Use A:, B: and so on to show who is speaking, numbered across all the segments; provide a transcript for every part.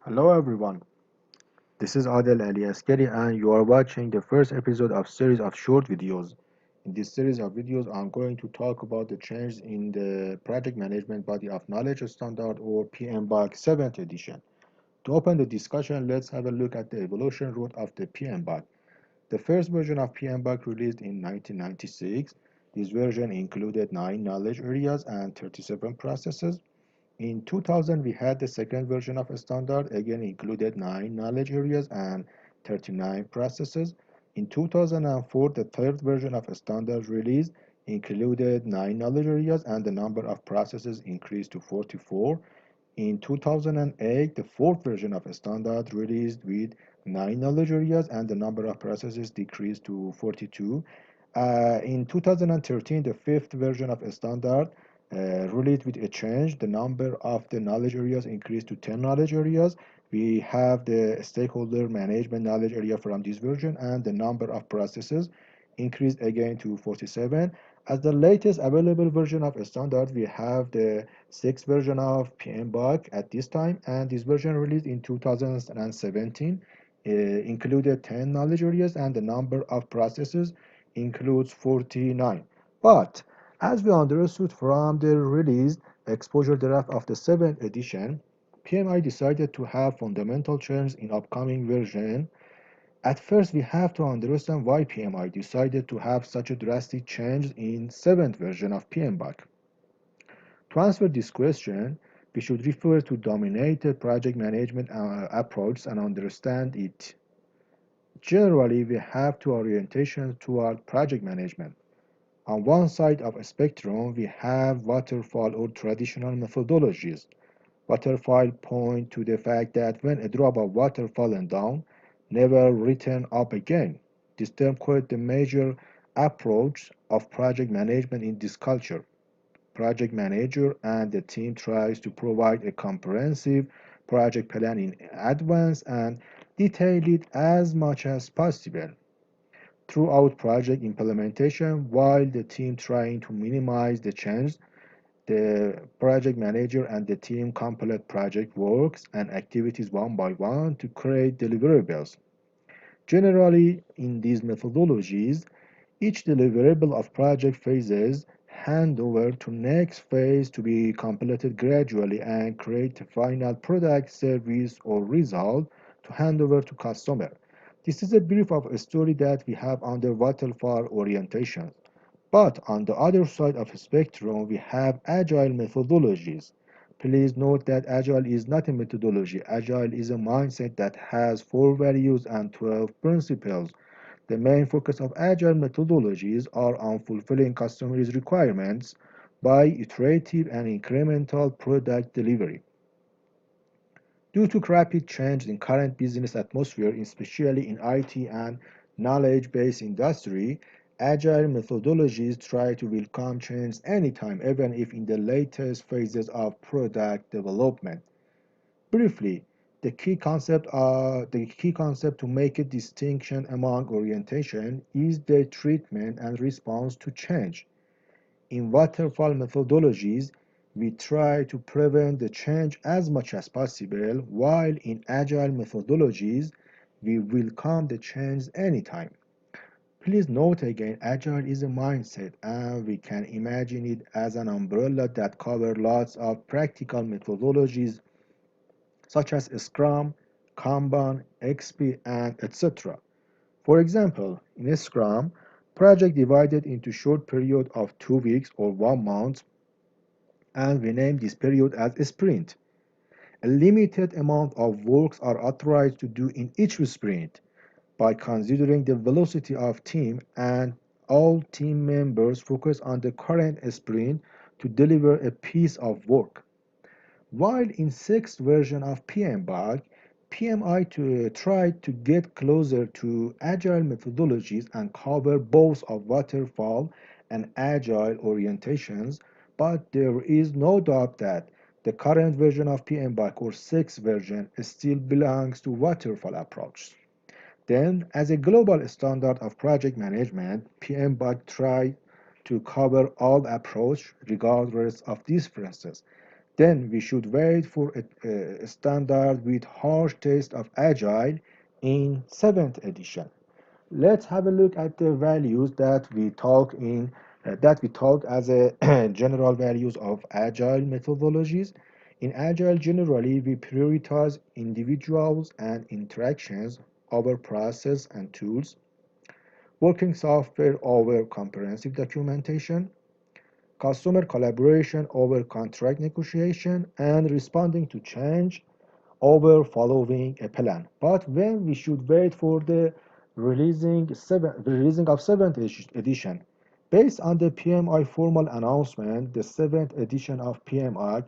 A: Hello everyone, this is Adel Ali Askeri and you are watching the first episode of series of short videos. In this series of videos, I'm going to talk about the change in the Project Management Body of Knowledge Standard or Pmbok 7th edition. To open the discussion, let's have a look at the evolution route of the Pmbok. The first version of Pmbok released in 1996. This version included 9 knowledge areas and 37 processes. In 2000, we had the second version of standard, again included 9 knowledge areas and 39 processes. In 2004, the third version of standard released included 9 knowledge areas and the number of processes increased to 44. In 2008, the fourth version of standard released with 9 knowledge areas and the number of processes decreased to 42. In 2013, the fifth version of standard released with a change. The number of the knowledge areas increased to 10 knowledge areas. We have the stakeholder management knowledge area from this version, and the number of processes increased again to 47. As the latest available version of standard, we have the sixth version of PMBOK at this time, and this version released in 2017 included 10 knowledge areas, and the number of processes includes 49. But as we understood from the released exposure draft of the 7th edition, PMI decided to have fundamental changes in upcoming version. At first, we have to understand why PMI decided to have such a drastic change in 7th version of PMBOK. To answer this question, we should refer to dominated project management approach and understand it. Generally, we have two orientations toward project management. On one side of a spectrum, we have waterfall or traditional methodologies. Waterfall point to the fact that when a drop of water fallen down, never return up again. This term quotes the major approach of project management in this culture. Project manager and the team tries to provide a comprehensive project plan in advance and detail it as much as possible throughout project implementation while the team trying to minimize the change. The project manager and the team complete project works and activities one by one to create deliverables. Generally, in these methodologies, each deliverable of project phases hand over to next phase to be completed gradually and create a final product, service, or result to hand over to customer. This is a brief of a story that we have under waterfall orientation. But on the other side of the spectrum, we have agile methodologies. Please note that agile is not a methodology. Agile is a mindset that has 4 values and 12 principles. The main focus of agile methodologies are on fulfilling customers' requirements by iterative and incremental product delivery. Due to rapid change in current business atmosphere, especially in IT and knowledge-based industry, agile methodologies try to welcome change anytime, even if in the latest phases of product development. Briefly, the key concept to make a distinction among orientation is the treatment and response to change. In waterfall methodologies, we try to prevent the change as much as possible, while in agile methodologies, we welcome the change anytime. Please note again, agile is a mindset and we can imagine it as an umbrella that covers lots of practical methodologies such as Scrum, Kanban, XP, and etc. For example, in Scrum, project divided into short period of 2 weeks or 1 month, and we name this period as a sprint. A limited amount of works are authorized to do in each sprint by considering the velocity of team, and all team members focus on the current sprint to deliver a piece of work. While in sixth version of PMBOK, PMI tried to get closer to agile methodologies and cover both of waterfall and agile orientations, but there is no doubt that the current version of PMBOK or sixth version still belongs to waterfall approach. Then, as a global standard of project management, PMBOK tried to cover all approach regardless of differences. Then we should wait for a standard with harsh taste of agile in 7th edition. Let's have a look at the values that we talk as a general values of agile methodologies. In agile, generally we prioritize individuals and interactions over process and tools, working software over comprehensive documentation, customer collaboration over contract negotiation, and responding to change over following a plan. But when we should wait for the releasing of 7th edition, based on the PMI formal announcement, the 7th edition of Pmbok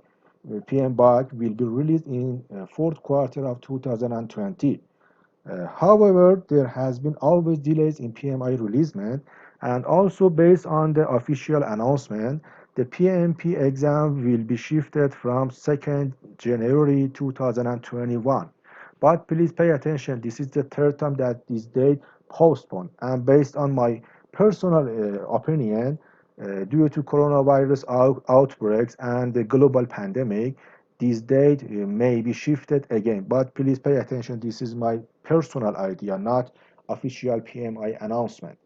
A: will be released in fourth quarter of 2020. However, there has been always delays in PMI releasement, and also based on the official announcement, the PMP exam will be shifted from 2nd January 2021. But please pay attention, this is the third time that this date postponed, and based on my personal opinion, due to coronavirus outbreaks and the global pandemic, this date may be shifted again. But please pay attention, this is my personal idea, not official PMI announcement.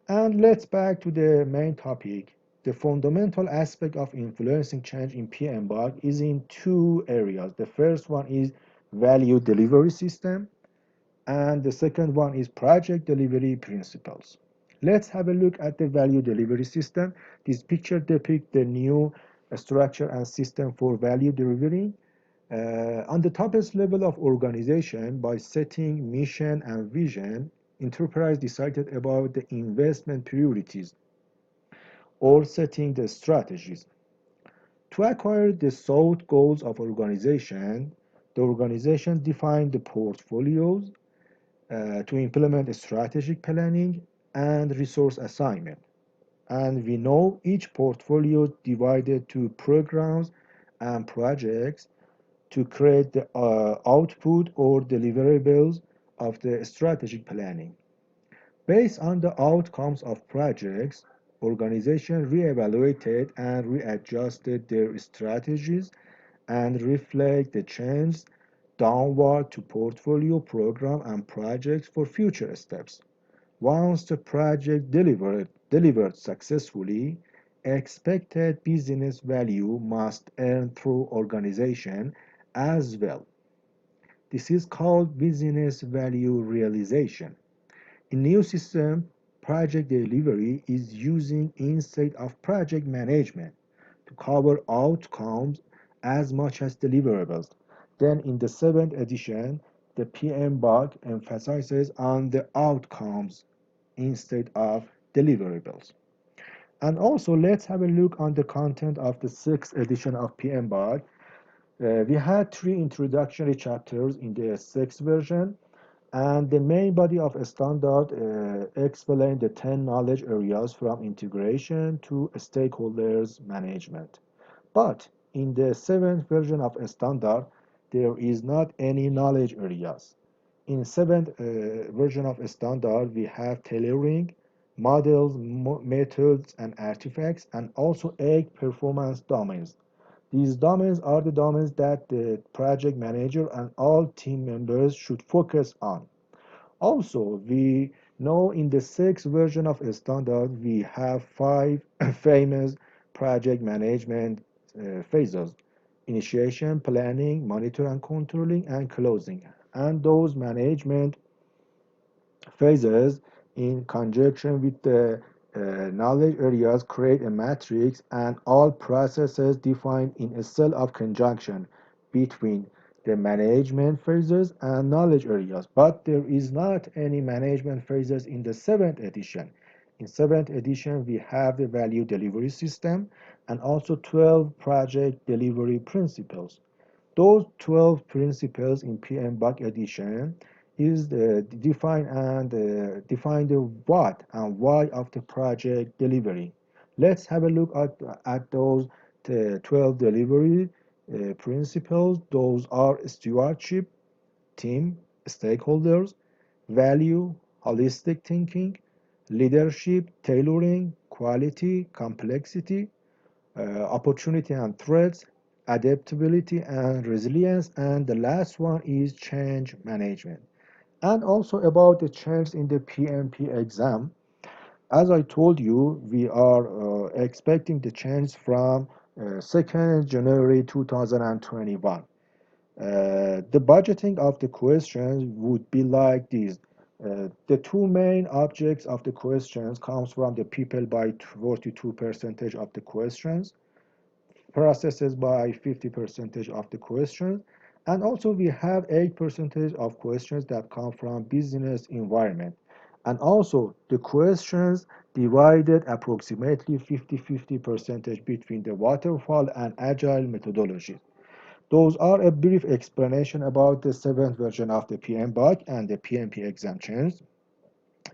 A: And let's back to the main topic. The fundamental aspect of influencing change in PMBOK is in two areas. The first one is value delivery system, and the second one is project delivery principles. Let's have a look at the value delivery system. This picture depicts the new structure and system for value delivery. On the topest level of organization, by setting mission and vision, enterprise decided about the investment priorities or setting the strategies. To acquire the sought goals of organization, the organization defined the portfolios to implement strategic planning and resource assignment. And we know each portfolio divided to programs and projects to create the output or deliverables of the strategic planning. Based on the outcomes of projects, organizations reevaluated and readjusted their strategies and reflect the change downward to portfolio, program, and projects for future steps. Once the project delivered successfully, expected business value must earn through organization as well. This is called business value realization. In new system, project delivery is using instead of project management to cover outcomes as much as deliverables. Then in the 7th edition, the PMBOK emphasizes on the outcomes instead of deliverables. And also let's have a look on the content of the 6th edition of PMBOK. We had three introductory chapters in the 6th version, and the main body of a standard explained the 10 knowledge areas from integration to stakeholders management. But in the 7th version of a standard, there is not any knowledge areas. In 7th version of a standard, we have tailoring, models, methods, and artifacts, and also 8 performance domains. These domains are the domains that the project manager and all team members should focus on. Also, we know in the 6th version of a standard, we have 5 famous project management phases: initiation, planning, monitor and controlling, and closing. And those management phases, in conjunction with the knowledge areas, create a matrix and all processes defined in a cell of conjunction between the management phases and knowledge areas. But there is not any management phases in the 7th edition. In 7th edition, we have the value delivery system and also 12 project delivery principles. Those 12 principles in PMBOK edition is define the what and why of the project delivery. Let's have a look at those 12 delivery principles. Those are stewardship, team, stakeholders, value, holistic thinking, leadership, tailoring, quality, complexity, opportunity and threats, adaptability and resilience, and the last one is change management. And also about the change in the PMP exam. As I told you, we are expecting the change from 2nd January 2021. The budgeting of the questions would be like this. The two main objects of the questions comes from the people by 42 percentage of the questions, processes by 50 percentage of the questions, and also we have 8 percentage of questions that come from business environment. And also the questions divided approximately 50-50 percentage between the waterfall and agile methodologies. Those are a brief explanation about the seventh version of the Pmbok and the PMP exam change.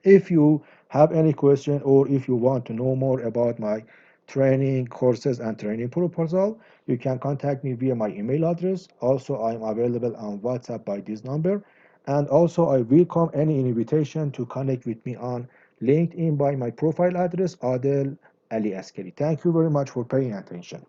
A: If you have any question or if you want to know more about my training courses and training proposal, you can contact me via my email address. Also, I am available on WhatsApp by this number. And also, I welcome any invitation to connect with me on LinkedIn by my profile address, Adel Ali Askeri. Thank you very much for paying attention.